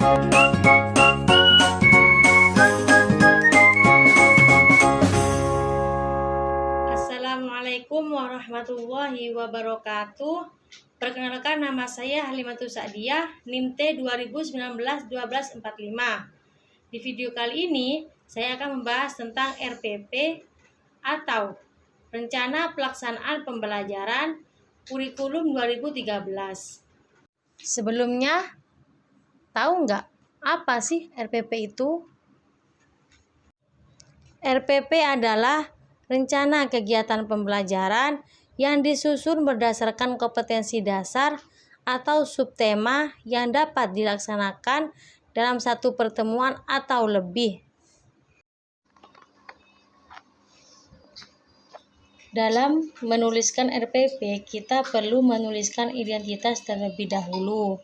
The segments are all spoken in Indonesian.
Assalamualaikum warahmatullahi wabarakatuh. Perkenalkan, nama saya Halimatus Sa'diyah, NIM T 2019-1245. Di video kali ini saya akan membahas tentang RPP atau Rencana Pelaksanaan Pembelajaran Kurikulum 2013. Sebelumnya, tahu nggak apa sih RPP itu? RPP adalah rencana kegiatan pembelajaran yang disusun berdasarkan kompetensi dasar atau subtema yang dapat dilaksanakan dalam satu pertemuan atau lebih. Dalam menuliskan RPP, kita perlu menuliskan identitas terlebih dahulu.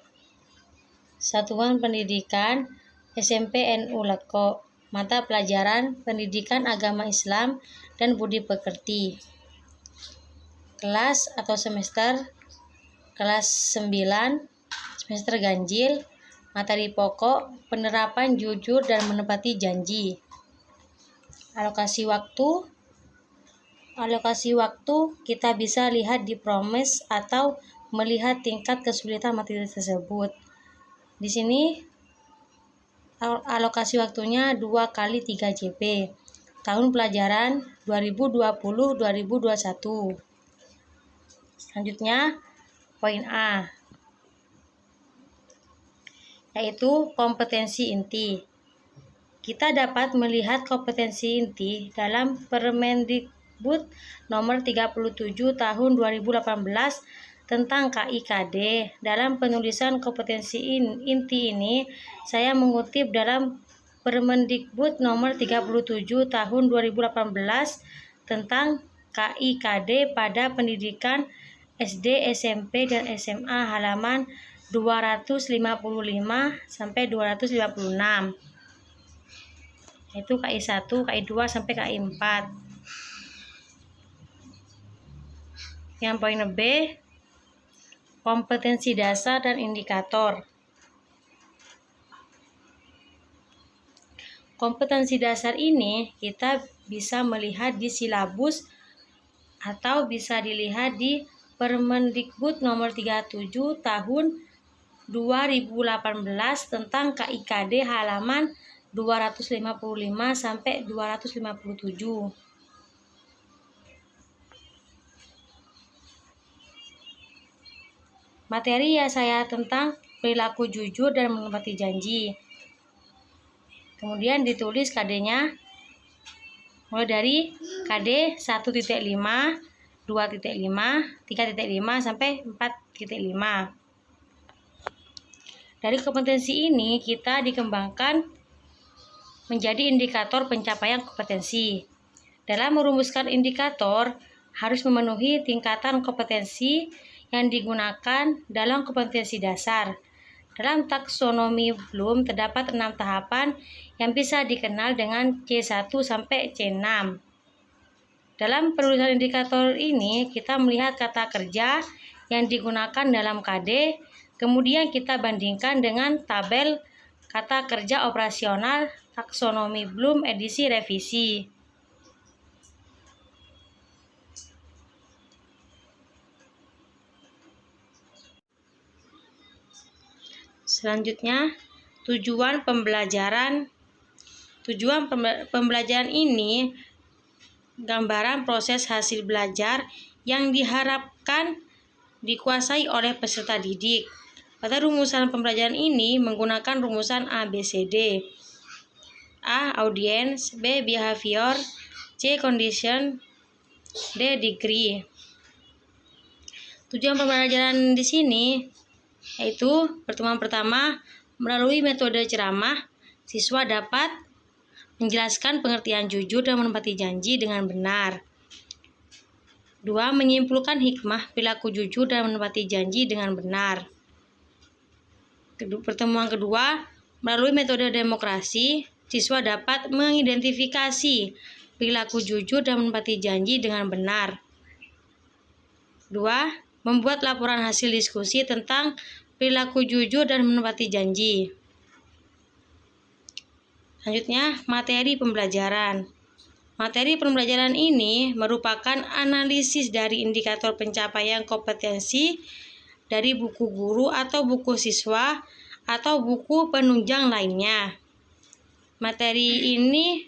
Satuan Pendidikan SMP NU Letko, mata pelajaran Pendidikan Agama Islam dan Budi Pekerti. Kelas atau semester kelas 9, semester ganjil, materi pokok penerapan jujur dan menepati janji. Alokasi waktu kita bisa lihat di promes atau melihat tingkat kesulitan materi tersebut. Di sini alokasi waktunya 2 kali 3 JP. Tahun pelajaran 2020-2021. Selanjutnya, poin A, yaitu kompetensi inti. Kita dapat melihat kompetensi inti dalam Permendikbud nomor 37 tahun 2018 tentang KIKD. Dalam penulisan kompetensi inti ini, saya mengutip dalam Permendikbud nomor 37 tahun 2018 tentang KIKD pada pendidikan SD, SMP, dan SMA halaman 255 sampai 256. Yaitu KI 1, KI 2 sampai KI 4. Yang poin B, kompetensi dasar dan indikator. Kompetensi dasar ini kita bisa melihat di silabus atau bisa dilihat di Permendikbud nomor 37 tahun 2018 tentang KIKD halaman 255 sampai 257. Materi ya saya tentang perilaku jujur dan menepati janji. Kemudian ditulis KD-nya mulai dari KD 1.5, 2.5, 3.5 sampai 4.5. Dari kompetensi ini kita dikembangkan menjadi indikator pencapaian kompetensi. Dalam merumuskan indikator harus memenuhi tingkatan kompetensi yang digunakan dalam kompetensi dasar. Dalam taksonomi Bloom terdapat 6 tahapan yang bisa dikenal dengan C1 sampai C6. Dalam penulisan indikator ini, kita melihat kata kerja yang digunakan dalam KD, kemudian kita bandingkan dengan tabel kata kerja operasional taksonomi Bloom edisi revisi. Selanjutnya, tujuan pembelajaran. Tujuan pembelajaran ini gambaran proses hasil belajar yang diharapkan dikuasai oleh peserta didik. Pada rumusan pembelajaran ini menggunakan rumusan ABCD. A. Audience, B. Behavior, C. Condition, D. Degree. Tujuan pembelajaran di sini yaitu pertemuan pertama, melalui metode ceramah, siswa dapat menjelaskan pengertian jujur dan menepati janji dengan benar. 2. Menyimpulkan hikmah perilaku jujur dan menepati janji dengan benar. Pertemuan kedua, melalui metode demokrasi, siswa dapat mengidentifikasi perilaku jujur dan menepati janji dengan benar. 2. Membuat laporan hasil diskusi tentang perilaku jujur dan menepati janji. Selanjutnya, materi pembelajaran. Materi pembelajaran ini merupakan analisis dari indikator pencapaian kompetensi dari buku guru atau buku siswa atau buku penunjang lainnya. Materi ini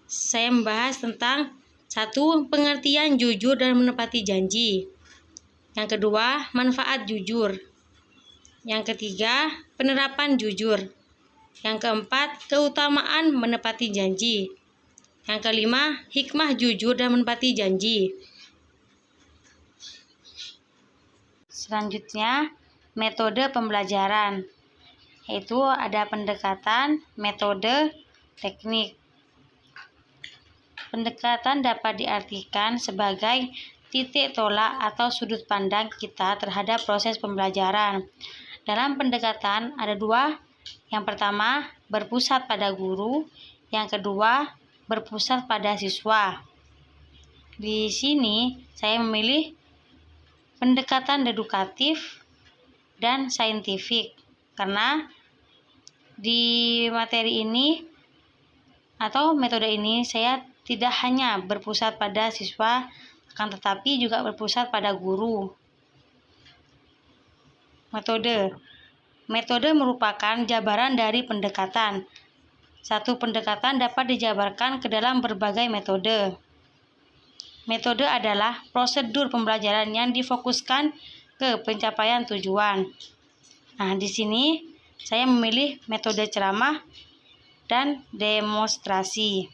saya membahas tentang 1. Pengertian jujur dan menepati janji. Yang kedua, manfaat jujur. Yang ketiga, penerapan jujur. Yang keempat, keutamaan menepati janji. Yang kelima, hikmah jujur dan menepati janji. Selanjutnya, metode pembelajaran, yaitu ada pendekatan, metode, teknik. Pendekatan dapat diartikan sebagai titik tolak atau sudut pandang kita terhadap proses pembelajaran. Dalam pendekatan ada 2. Yang pertama, berpusat pada guru. Yang kedua, berpusat pada siswa. Di sini saya memilih pendekatan edukatif dan saintifik karena di materi ini atau metode ini saya tidak hanya berpusat pada siswa, akan tetapi juga berpusat pada guru. Metode merupakan jabaran dari pendekatan. Satu pendekatan dapat dijabarkan ke dalam berbagai metode. Metode adalah prosedur pembelajaran yang difokuskan ke pencapaian tujuan. Nah, di sini saya memilih metode ceramah dan demonstrasi.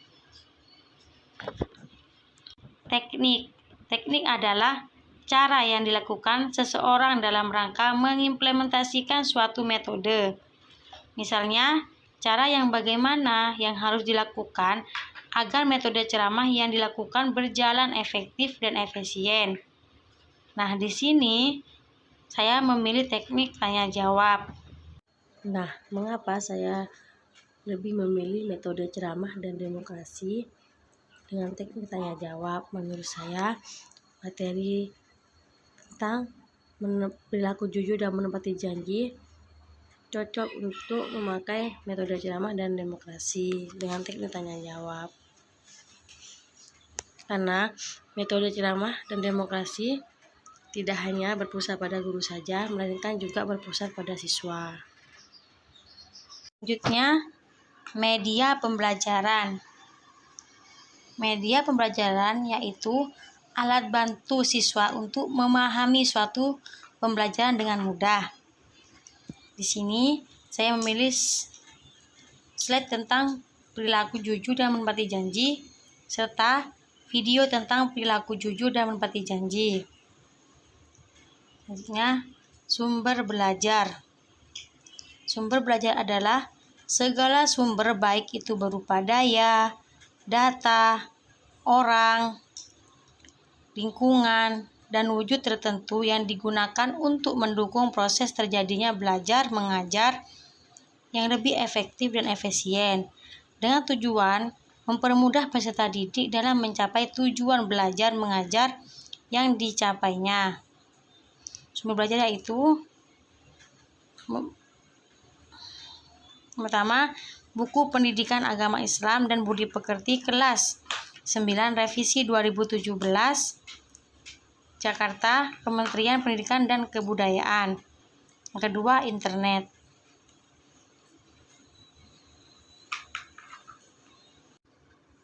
Teknik adalah cara yang dilakukan seseorang dalam rangka mengimplementasikan suatu metode. Misalnya, cara yang bagaimana yang harus dilakukan agar metode ceramah yang dilakukan berjalan efektif dan efisien. Nah, di sini saya memilih teknik tanya jawab. Nah, mengapa saya lebih memilih metode ceramah dan demokrasi dengan teknik tanya jawab? Menurut saya, materi tentang perilaku jujur dan menepati janji cocok untuk memakai metode ceramah dan demokrasi dengan teknik tanya jawab. Karena metode ceramah dan demokrasi tidak hanya berpusat pada guru saja, melainkan juga berpusat pada siswa. Selanjutnya, media pembelajaran. Media pembelajaran yaitu alat bantu siswa untuk memahami suatu pembelajaran dengan mudah. Di sini saya memilih slide tentang perilaku jujur dan menepati janji serta video tentang perilaku jujur dan menepati janji. Selanjutnya, sumber belajar. Sumber belajar adalah segala sumber baik itu berupa daya, data, orang, lingkungan, dan wujud tertentu yang digunakan untuk mendukung proses terjadinya belajar mengajar yang lebih efektif dan efisien dengan tujuan mempermudah peserta didik dalam mencapai tujuan belajar mengajar yang dicapainya. Sumber belajar yaitu pertama, buku Pendidikan Agama Islam dan Budi Pekerti kelas 9 revisi 2017 Jakarta, Kementerian Pendidikan dan Kebudayaan. Yang kedua, internet.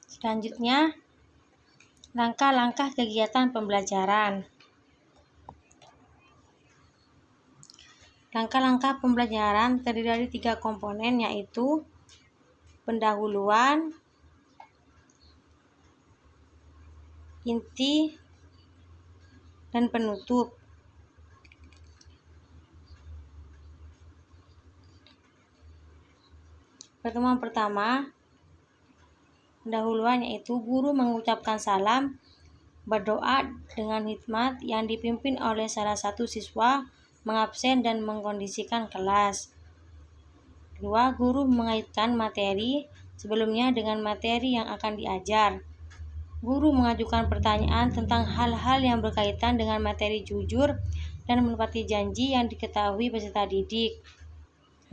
Selanjutnya, langkah-langkah kegiatan pembelajaran. Langkah-langkah pembelajaran terdiri dari 3 komponen, yaitu pendahuluan, inti, dan penutup. Pertemuan pertama, pendahuluan, yaitu guru mengucapkan salam, berdoa dengan hikmat yang dipimpin oleh salah satu siswa, mengabsen dan mengkondisikan kelas. Kedua, guru mengaitkan materi sebelumnya dengan materi yang akan diajar. Guru mengajukan pertanyaan tentang hal-hal yang berkaitan dengan materi jujur dan menepati janji yang diketahui peserta didik.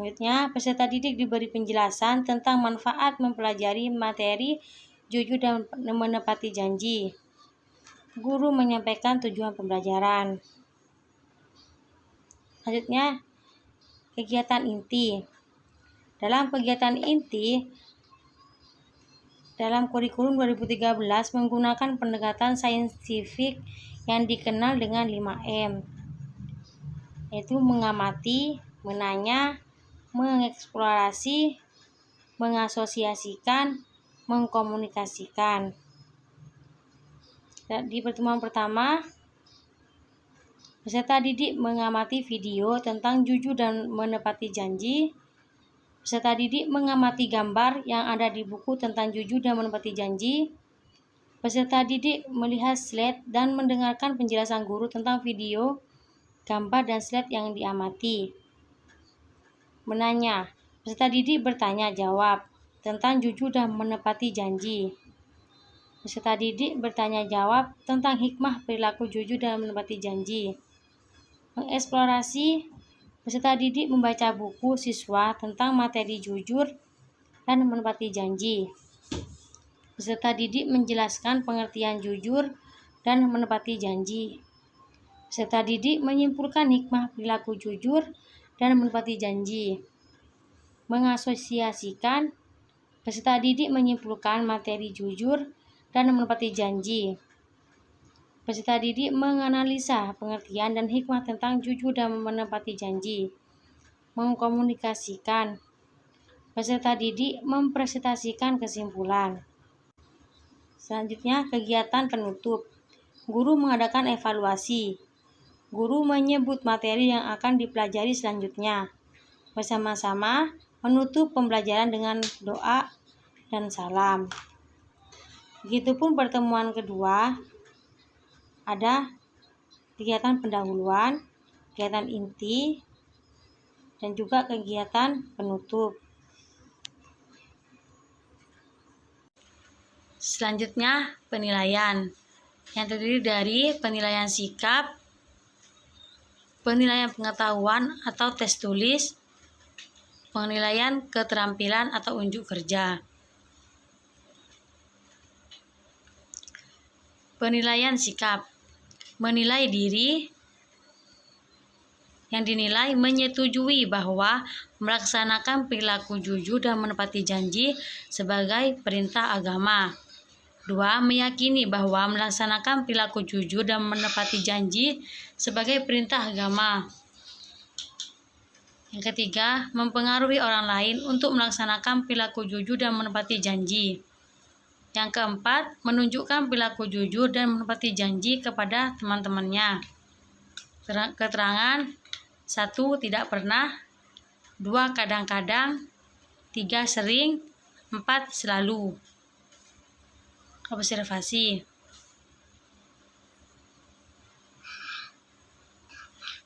Selanjutnya, peserta didik diberi penjelasan tentang manfaat mempelajari materi jujur dan menepati janji. Guru menyampaikan tujuan pembelajaran. Selanjutnya, kegiatan inti. Dalam kegiatan inti, dalam kurikulum 2013 menggunakan pendekatan saintifik yang dikenal dengan 5M, yaitu mengamati, menanya, mengeksplorasi, mengasosiasikan, mengkomunikasikan. Di pertemuan pertama, peserta didik mengamati video tentang jujur dan menepati janji. Peserta didik mengamati gambar yang ada di buku tentang jujur dan menepati janji. Peserta didik melihat slide dan mendengarkan penjelasan guru tentang video, gambar, dan slide yang diamati. Menanya. Peserta didik bertanya jawab tentang jujur dan menepati janji. Peserta didik bertanya jawab tentang hikmah perilaku jujur dan menepati janji. Mengeksplorasi. Peserta didik membaca buku siswa tentang materi jujur dan menepati janji. Peserta didik menjelaskan pengertian jujur dan menepati janji. Peserta didik menyimpulkan hikmah perilaku jujur dan menepati janji. Mengasosiasikan. Peserta didik menyimpulkan materi jujur dan menepati janji. Peserta didik menganalisa pengertian dan hikmah tentang jujur dan menepati janji. Mengkomunikasikan. Peserta didik mempresentasikan kesimpulan. Selanjutnya, kegiatan penutup. Guru mengadakan evaluasi. Guru menyebut materi yang akan dipelajari selanjutnya. Bersama-sama menutup pembelajaran dengan doa dan salam. Begitupun pertemuan kedua, ada kegiatan pendahuluan, kegiatan inti, dan juga kegiatan penutup. Selanjutnya, penilaian yang terdiri dari penilaian sikap, penilaian pengetahuan atau tes tulis, penilaian keterampilan atau unjuk kerja. Penilaian sikap. Menilai diri yang dinilai menyetujui bahwa melaksanakan perilaku jujur dan menepati janji sebagai perintah agama. 2. Meyakini bahwa melaksanakan perilaku jujur dan menepati janji sebagai perintah agama. Yang ketiga, mempengaruhi orang lain untuk melaksanakan perilaku jujur dan menepati janji. Yang keempat, menunjukkan perilaku jujur dan menepati janji kepada teman-temannya. Keterangan: 1. Tidak pernah. 2. Kadang-kadang. 3. Sering. 4. Selalu. Observasi.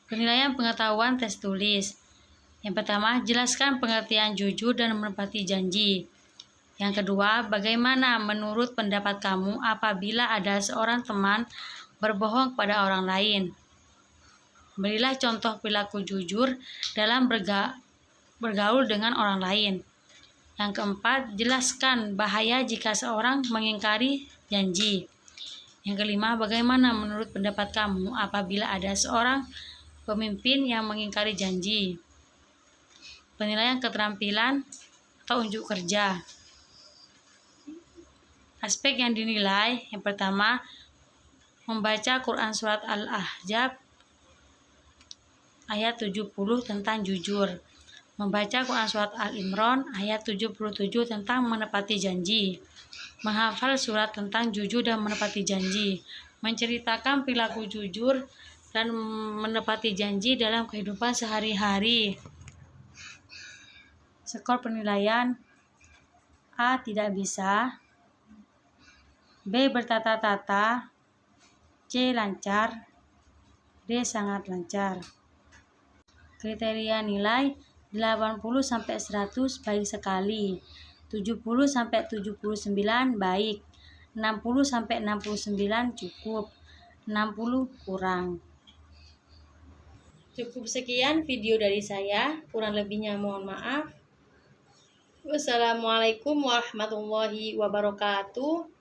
Penilaian pengetahuan tes tulis. Yang pertama, jelaskan pengertian jujur dan menepati janji. Yang kedua, bagaimana menurut pendapat kamu apabila ada seorang teman berbohong kepada orang lain? Berilah contoh perilaku jujur dalam bergaul dengan orang lain. Yang keempat, jelaskan bahaya jika seorang mengingkari janji. Yang kelima, bagaimana menurut pendapat kamu apabila ada seorang pemimpin yang mengingkari janji? Penilaian keterampilan atau unjuk kerja. Aspek yang dinilai, yang pertama, membaca Quran Surat Al-Ahzab ayat 70 tentang jujur. Membaca Quran Surat Al-Imran ayat 77 tentang menepati janji. Menghafal surat tentang jujur dan menepati janji. Menceritakan perilaku jujur dan menepati janji dalam kehidupan sehari-hari. Skor penilaian: A. Tidak bisa. B. Bertata-tata. C. Lancar. D. Sangat lancar. Kriteria nilai: 80-100 baik sekali, 70-79 baik, 60-69 cukup, 60 kurang. Cukup sekian video dari saya, kurang lebihnya mohon maaf. Wassalamualaikum warahmatullahi wabarakatuh.